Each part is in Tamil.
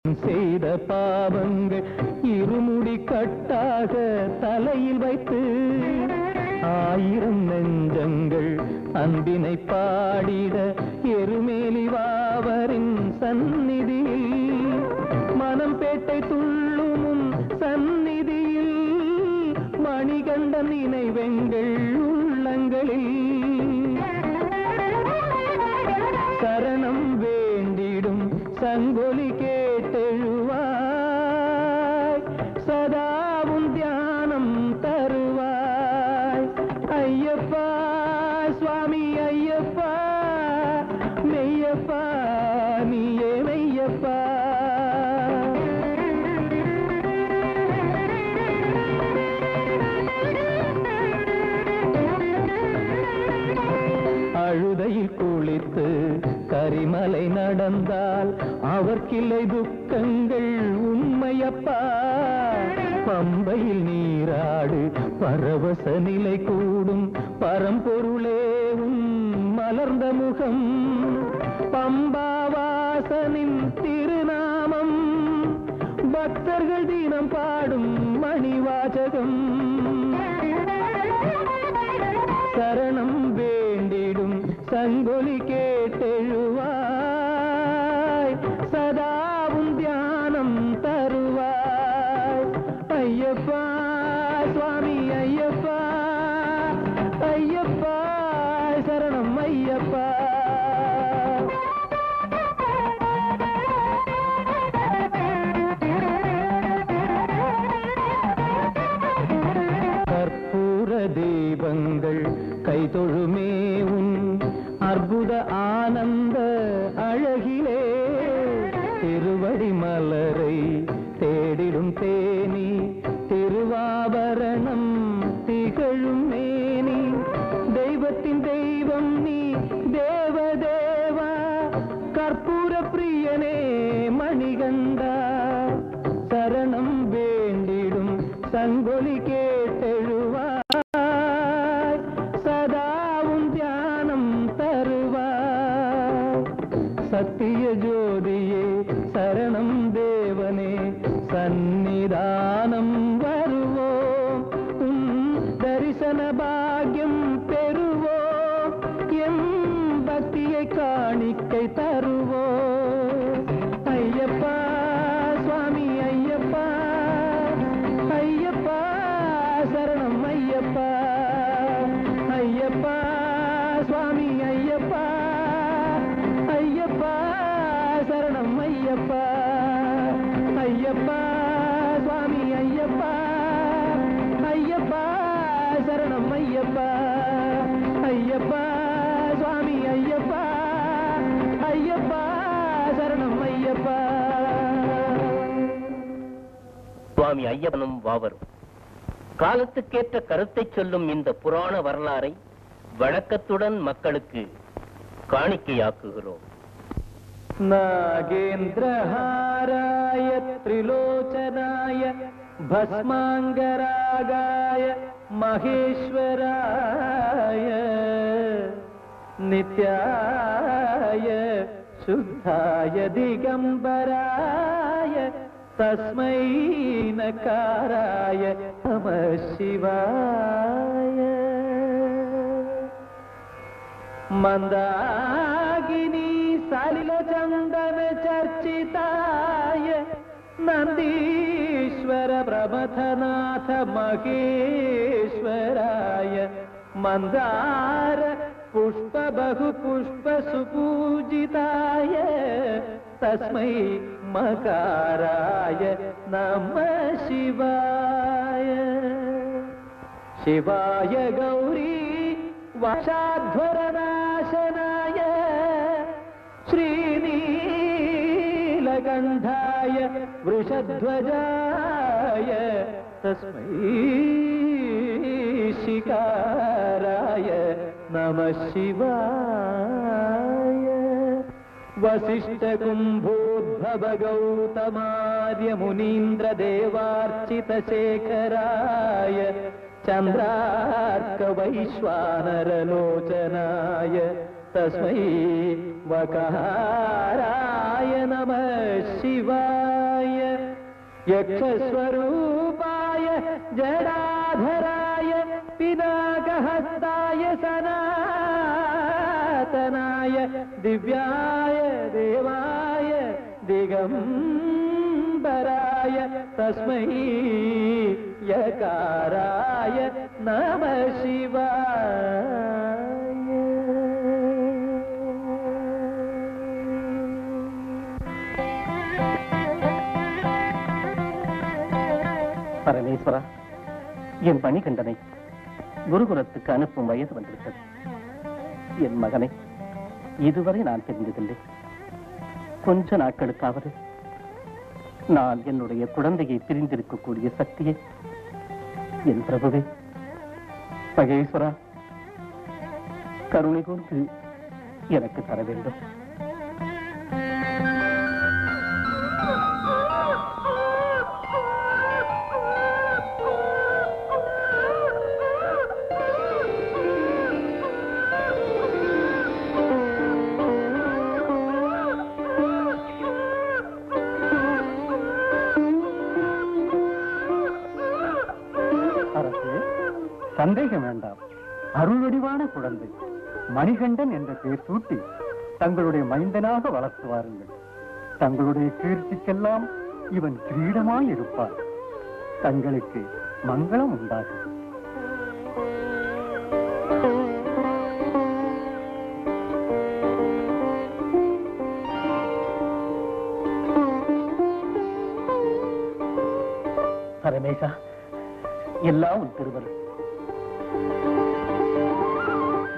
செய்த பாவங்கள் இருமுடி கட்டாக தலையில் வைத்து ஆயிரம் நெஞ்சங்கள் அன்பினை பாடிட எருமேலி வாவரின் சந்நிதியில் மனம் பேட்டை துள்ளுமும் சந்நிதியில் மணிகண்ட நினைவெங்கள் உள்ளங்களில் சரணம் வேண்டிடும் சங்கொலி கேட்டெழுவாய் சதாவும் தியானம் தருவாய் ஐயப்பா சுவாமி ஐயப்பா மெய்யப்பா நீயே மெய்யப்பா அழுதையில் குளித்து கரிமலை நடந்தால் அவர்க்கில்லை துக்கங்கள் உண்மையப்பா பம்பையில் நீராடு பரவச நிலை கூடும் பரம்பொருளே உன் மலர்ந்த முகம் பம்பாவாசனின் திருநாமம் பக்தர்கள் தினம் பாடும் மணிவாசகம் சரணம் வேண்டிடும் சங்கொலி கேட்டெழுவாய் சதாவும் தியானம் தருவாய் ஐயப்பா சுவாமி ஐயப்பா ஐயப்பா சரணம் ஐயப்பா கற்பூர தீபங்கள் கைதொழுமே உன் அற்புத ஆனந்த அழகிலே திருவடி மலரை தேடிடும் தேனி திருவாபரணம் திகழும் மேனி தெய்வத்தின் தெய்வம் நீ தேவதேவா கற்பூர பிரியனே மணிகண்டா சரணம் வேண்டிடும் சங்கொலி கேட்டெழுவா சத்திய ஜோதியே சரணம் தேவனே சந்நிதானம் வருவோம் உன் தரிசன பாக்யம் பெறுவோம் எம் பக்தியை காணிக்கை தருவோம் ஐயப்பா சுவாமி ஐயப்பா ஐயப்பா சரணம் ஐயப்பா ஐயப்பா சுவாமி ஐயப்பா ஐயப்பா சரணம் ஐயப்பா ஐயப்பா சுவாமி ஐயப்பா ஐயப்பா சரணம் ஐயப்பா ஐயப்பா சுவாமி ஐயப்பா ஐயப்பா சரணம் ஐயப்பா சுவாமி ஐயப்பனும் வாவரும் காலத்துக்கேற்ற கருத்தை சொல்லும் இந்த புராண வரலாறை வணக்கத்துடன் மக்களுக்கு காணிக்கையாக்குகிறோம். நாகேந்திரஹாராய த்ரிலோச்சனாய பஸ்மாங்கராகாய மகேஸ்வராய நித்யாய சுத்தாய திகம்பராய தஸ்மை நகாராய நமः சிவாய மந்தாகினி சலிலச்சந்தன சர்ச்சிதாய நந்தீஸ்வர பிரமதநாத மகேஸ்வராய மந்தார புஷ்ப பகு புஷ்ப சுபூஜிதாய தஸ்மை மகாராய நமः சிவாய சிவாய கௌரி வசாத்வரநாசனாய ஸ்ரீநீலகண்டாய वृषध्वजाय तस्मै शिकाराय नमः शिवाय वसिष्ठकुम्भोद्भव गौतमार्य मुनीन्द्र देवार्चितशेखराय चन्द्रार्क वैश्वानरलोचनाय तस्मै वकाराय नमः शिवाय यक्षस्वरूपाय जडाधराय पिनाकहस्ताय सनातनाय दिव्याय देवाय दिगंबराय तस्मै यकाराय नमः शिवाय। பரமேஸ்வரா, என் பணிகண்டனை குருகுலத்துக்கு அனுப்பும் வயது வந்துவிட்டது. என் மகனை இதுவரை நான் தெரிந்ததில்லை. கொஞ்ச நாட்களுக்காவது நான் என்னுடைய குழந்தையை பிரிந்திருக்கக்கூடிய சக்தியை என் பிரபுவே மகேஸ்வரா கருணை கூர்ந்து எனக்கு தர வேண்டும். சந்தேகம் வேண்டாம். அருள்வடிவான குழந்தை மணிகண்டன் என்ற பெயர் சூட்டி தங்களுடைய மைந்தனாக வளர்த்து வாருங்கள். தங்களுடைய கீர்த்திக்கெல்லாம் இவன் கிரீடமாய் இருப்பான். தங்களுக்கு மங்களம் உண்டாகும். பரமேசா, எல்லாம் உன் திருவருள்.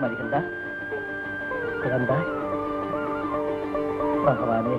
மணிகண்டா, குழந்தாய், பகவானே.